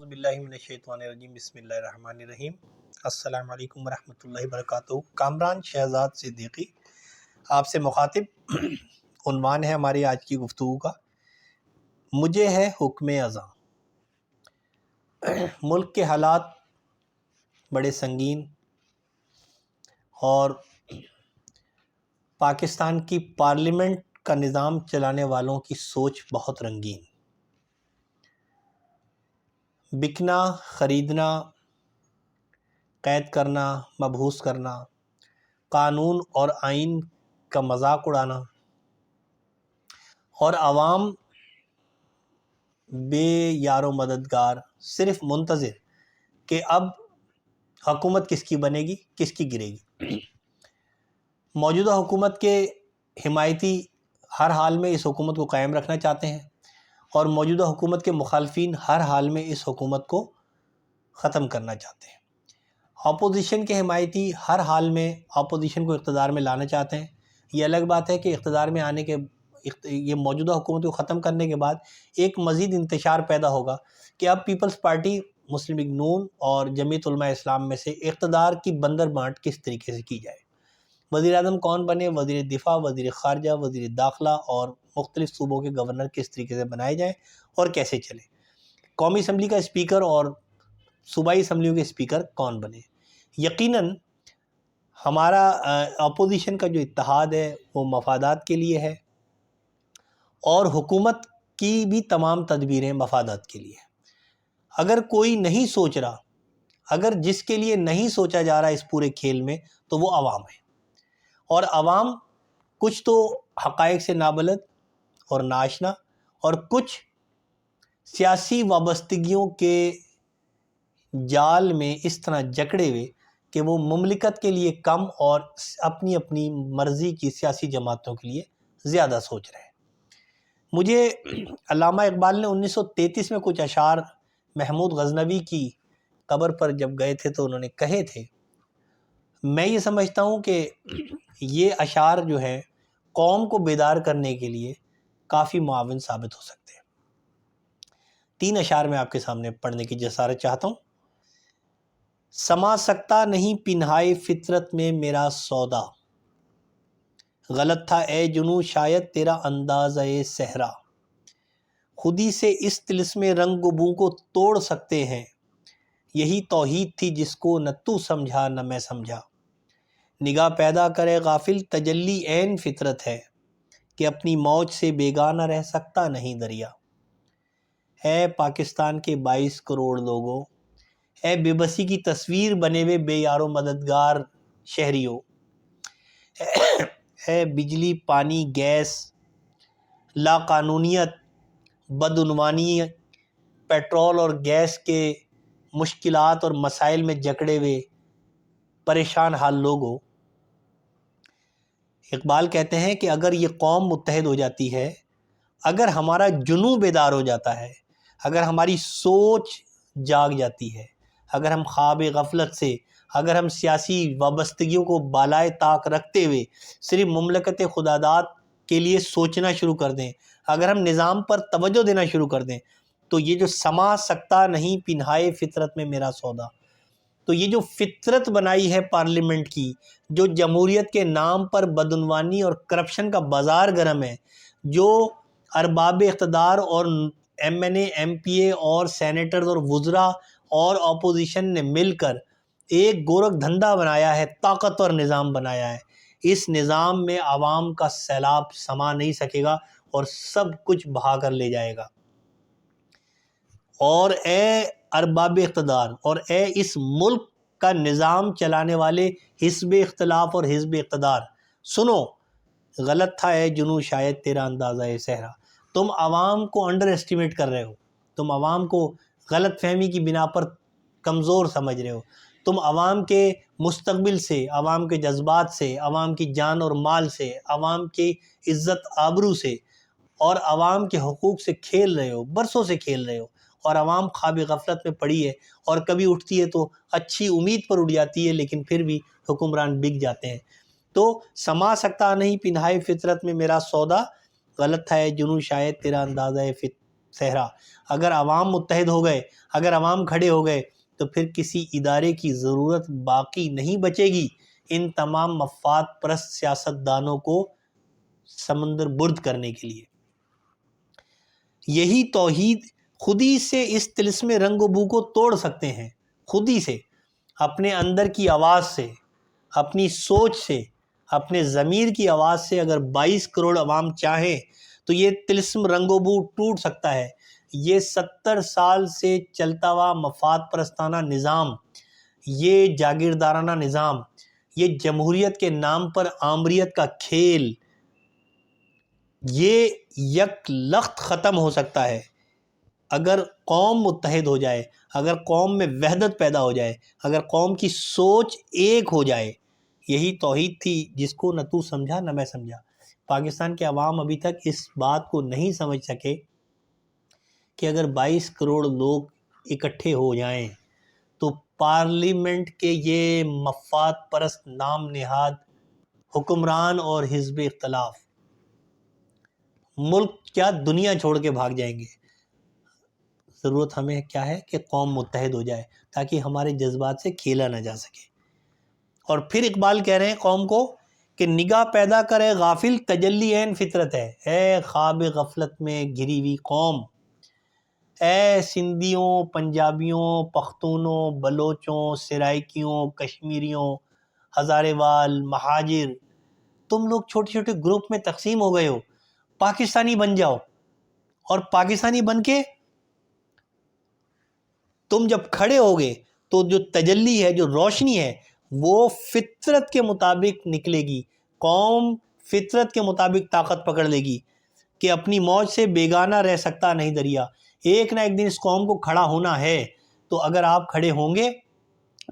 اعوذ باللہ من الشیطان الرجیم، بسم اللہ الرحمن الرحیم۔ السلام علیکم ورحمۃ اللہ وبرکاتہ۔ کامران شہزاد صدیقی آپ سے مخاطب۔ عنوان ہے ہماری آج کی گفتگو کا، مجھے ہے حکم ازاں۔ ملک کے حالات بڑے سنگین اور پاکستان کی پارلیمنٹ کا نظام چلانے والوں کی سوچ بہت رنگین۔ بکنا، خریدنا، قید کرنا، مبہوس کرنا، قانون اور آئین کا مذاق اڑانا، اور عوام بے یار و مددگار، صرف منتظر کہ اب حکومت کس کی بنے گی، کس کی گرے گی۔ موجودہ حکومت کے حمایتی ہر حال میں اس حکومت کو قائم رکھنا چاہتے ہیں، اور موجودہ حکومت کے مخالفین ہر حال میں اس حکومت کو ختم کرنا چاہتے ہیں۔ اپوزیشن کے حمایتی ہر حال میں اپوزیشن کو اقتدار میں لانا چاہتے ہیں۔ یہ الگ بات ہے کہ اقتدار میں آنے کے یہ موجودہ حکومت کو ختم کرنے کے بعد ایک مزید انتشار پیدا ہوگا کہ اب پیپلز پارٹی، مسلم لیگ نون اور جمعیت علماء اسلام میں سے اقتدار کی بندر بانٹ کس طریقے سے کی جائے، وزیر اعظم کون بنے، وزیر دفاع، وزیر خارجہ، وزیر داخلہ اور مختلف صوبوں کے گورنر کس طریقے سے بنائے جائیں اور کیسے چلیں، قومی اسمبلی کا اسپیکر اور صوبائی اسمبلیوں کے اسپیکر کون بنے۔ یقیناً ہمارا اپوزیشن کا جو اتحاد ہے وہ مفادات کے لیے ہے، اور حکومت کی بھی تمام تدبیریں مفادات کے لیے۔ اگر کوئی نہیں سوچ رہا، اگر جس کے لیے نہیں سوچا جا رہا اس پورے کھیل میں، تو وہ عوام ہے، اور عوام کچھ تو حقائق سے نابلد اور ناآشنا، اور کچھ سیاسی وابستگیوں کے جال میں اس طرح جکڑے ہوئے کہ وہ مملکت کے لیے کم اور اپنی اپنی مرضی کی سیاسی جماعتوں کے لیے زیادہ سوچ رہے ہیں۔ مجھے علامہ اقبال نے 1933 میں کچھ اشعار محمود غزنوی کی قبر پر جب گئے تھے تو انہوں نے کہے تھے، میں یہ سمجھتا ہوں کہ یہ اشعار جو ہیں قوم کو بیدار کرنے کے لیے کافی معاون ثابت ہو سکتے ہیں۔ 3 اشعار میں آپ کے سامنے پڑھنے کی جسارت چاہتا ہوں۔ سما سکتا نہیں پنہائے فطرت میں میرا سودا، غلط تھا اے جنوں شاید تیرا اندازۂ صحرا، خودی سے اس طلسم رنگ و بو کو توڑ سکتے ہیں، یہی توحید تھی جس کو نہ تو سمجھا نہ میں سمجھا، نگاہ پیدا کرے غافل تجلی عین فطرت ہے، کہ اپنی موج سے بیگانہ رہ سکتا نہیں دریا، اے پاکستان کے 22 کروڑ لوگوں، اے بے بسی کی تصویر بنے ہوئے بے یار و مددگار شہریوں، اے بجلی، پانی، گیس، لا قانونیت، بدعنوانی، پیٹرول اور گیس کے مشکلات اور مسائل میں جکڑے ہوئے پریشان حال لوگوں، اقبال کہتے ہیں کہ اگر یہ قوم متحد ہو جاتی ہے، اگر ہمارا جنوں بیدار ہو جاتا ہے، اگر ہماری سوچ جاگ جاتی ہے، اگر ہم خواب غفلت سے، اگر ہم سیاسی وابستگیوں کو بالائے طاق رکھتے ہوئے صرف مملکت خداداد کے لیے سوچنا شروع کر دیں، اگر ہم نظام پر توجہ دینا شروع کر دیں، تو یہ جو سما سکتا نہیں پنہائے فطرت میں میرا سودا، تو یہ جو فطرت بنائی ہے پارلیمنٹ کی، جو جمہوریت کے نام پر بدعنوانی اور کرپشن کا بازار گرم ہے، جو ارباب اقتدار اور ایم این اے، ایم پی اے اور سینیٹرز اور وزراء اور اپوزیشن نے مل کر ایک گورکھ دھندا بنایا ہے، طاقتور نظام بنایا ہے، اس نظام میں عوام کا سیلاب سما نہیں سکے گا اور سب کچھ بہا کر لے جائے گا۔ اور اے ارباب اقتدار اور اے اس ملک کا نظام چلانے والے حزب اختلاف اور حزب اقتدار، سنو، غلط تھا اے جنوں شاید تیرا اندازۂ صحرا، تم عوام کو انڈر ایسٹیمیٹ کر رہے ہو، تم عوام کو غلط فہمی کی بنا پر کمزور سمجھ رہے ہو، تم عوام کے مستقبل سے، عوام کے جذبات سے، عوام کی جان اور مال سے، عوام کی عزت آبرو سے اور عوام کے حقوق سے کھیل رہے ہو، برسوں سے کھیل رہے ہو، اور عوام خواب غفلت میں پڑی ہے، اور کبھی اٹھتی ہے تو اچھی امید پر اٹھ جاتی ہے، لیکن پھر بھی حکمران بک جاتے ہیں۔ تو سما سکتا نہیں پنہائے فطرت میں میرا سودا، غلط تھا اے جنوں شاید تیرا اندازۂ صحرا۔ اگر عوام متحد ہو گئے، اگر عوام کھڑے ہو گئے تو پھر کسی ادارے کی ضرورت باقی نہیں بچے گی ان تمام مفاد پرست سیاستدانوں کو سمندر برد کرنے کے لیے۔ یہی توحید خود ہی سے اس طلسم رنگ و بو کو توڑ سکتے ہیں، خود ہی سے، اپنے اندر کی آواز سے، اپنی سوچ سے، اپنے ضمیر کی آواز سے۔ اگر 22 کروڑ عوام چاہیں تو یہ طلسم رنگ و بو ٹوٹ سکتا ہے۔ یہ 70 سال سے چلتا ہوا مفاد پرستانہ نظام، یہ جاگیردارانہ نظام، یہ جمہوریت کے نام پر آمریت کا کھیل، یہ یک لخت ختم ہو سکتا ہے اگر قوم متحد ہو جائے، اگر قوم میں وحدت پیدا ہو جائے، اگر قوم کی سوچ ایک ہو جائے۔ یہی توحید تھی جس کو نہ تو سمجھا نہ میں سمجھا۔ پاکستان کے عوام ابھی تک اس بات کو نہیں سمجھ سکے کہ اگر 22 کروڑ لوگ اکٹھے ہو جائیں تو پارلیمنٹ کے یہ مفاد پرست نام نہاد حکمران اور حزب اختلاف ملک کیا دنیا چھوڑ کے بھاگ جائیں گے۔ ضرورت ہمیں کیا ہے کہ قوم متحد ہو جائے تاکہ ہمارے جذبات سے کھیلا نہ جا سکے۔ اور پھر اقبال کہہ رہے ہیں قوم کو کہ نگاہ پیدا کرے غافل تجلی عین فطرت ہے، اے خواب غفلت میں گھری ہوئی قوم، اے سندھیوں، پنجابیوں، پختونوں، بلوچوں، سرائکیوں، کشمیریوں، ہزارے وال، مہاجر، تم لوگ چھوٹے چھوٹے گروپ میں تقسیم ہو گئے ہو، پاکستانی بن جاؤ۔ اور پاکستانی بن کے تم جب کھڑے ہوگے تو جو تجلی ہے، جو روشنی ہے، وہ فطرت کے مطابق نکلے گی۔ قوم فطرت کے مطابق طاقت پکڑ لے گی کہ اپنی موج سے بیگانہ رہ سکتا نہیں دریا۔ ایک نہ ایک دن اس قوم کو کھڑا ہونا ہے۔ تو اگر آپ کھڑے ہوں گے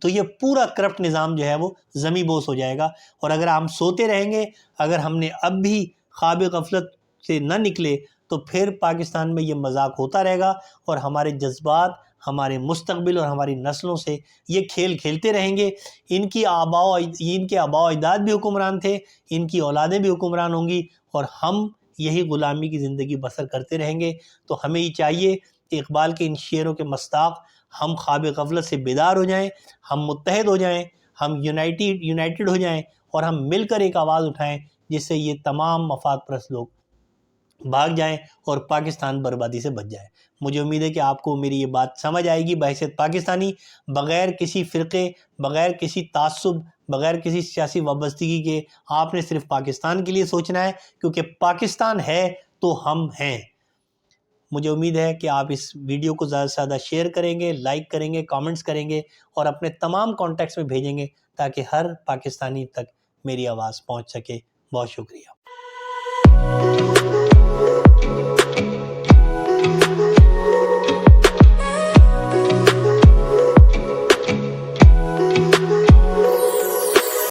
تو یہ پورا کرپٹ نظام جو ہے وہ زمیں بوس ہو جائے گا۔ اور اگر ہم سوتے رہیں گے، اگر ہم نے اب بھی خواب غفلت سے نہ نکلے تو پھر پاکستان میں یہ مذاق ہوتا رہے گا اور ہمارے جذبات، ہمارے مستقبل اور ہماری نسلوں سے یہ کھیل کھیلتے رہیں گے۔ ان کے آباء و اجداد بھی حکمران تھے، ان کی اولادیں بھی حکمران ہوں گی اور ہم یہی غلامی کی زندگی بسر کرتے رہیں گے۔ تو ہمیں یہ چاہیے کہ اقبال کے ان شعروں کے مصداق ہم خواب غفلت سے بیدار ہو جائیں، ہم متحد ہو جائیں، ہم یونائٹڈ ہو جائیں اور ہم مل کر ایک آواز اٹھائیں جس سے یہ تمام مفاد پرست لوگ بھاگ جائیں اور پاکستان بربادی سے بچ جائے۔ مجھے امید ہے کہ آپ کو میری یہ بات سمجھ آئے گی۔ بحیثیت پاکستانی، بغیر کسی فرقے، بغیر کسی تعصب، بغیر کسی سیاسی وابستگی کے آپ نے صرف پاکستان کے لیے سوچنا ہے، کیونکہ پاکستان ہے تو ہم ہیں۔ مجھے امید ہے کہ آپ اس ویڈیو کو زیادہ سے زیادہ شیئر کریں گے، لائک کریں گے، کامنٹس کریں گے اور اپنے تمام کانٹیکٹس میں بھیجیں گے تاکہ ہر پاکستانی تک میری آواز پہنچ سکے۔ بہت شکریہ۔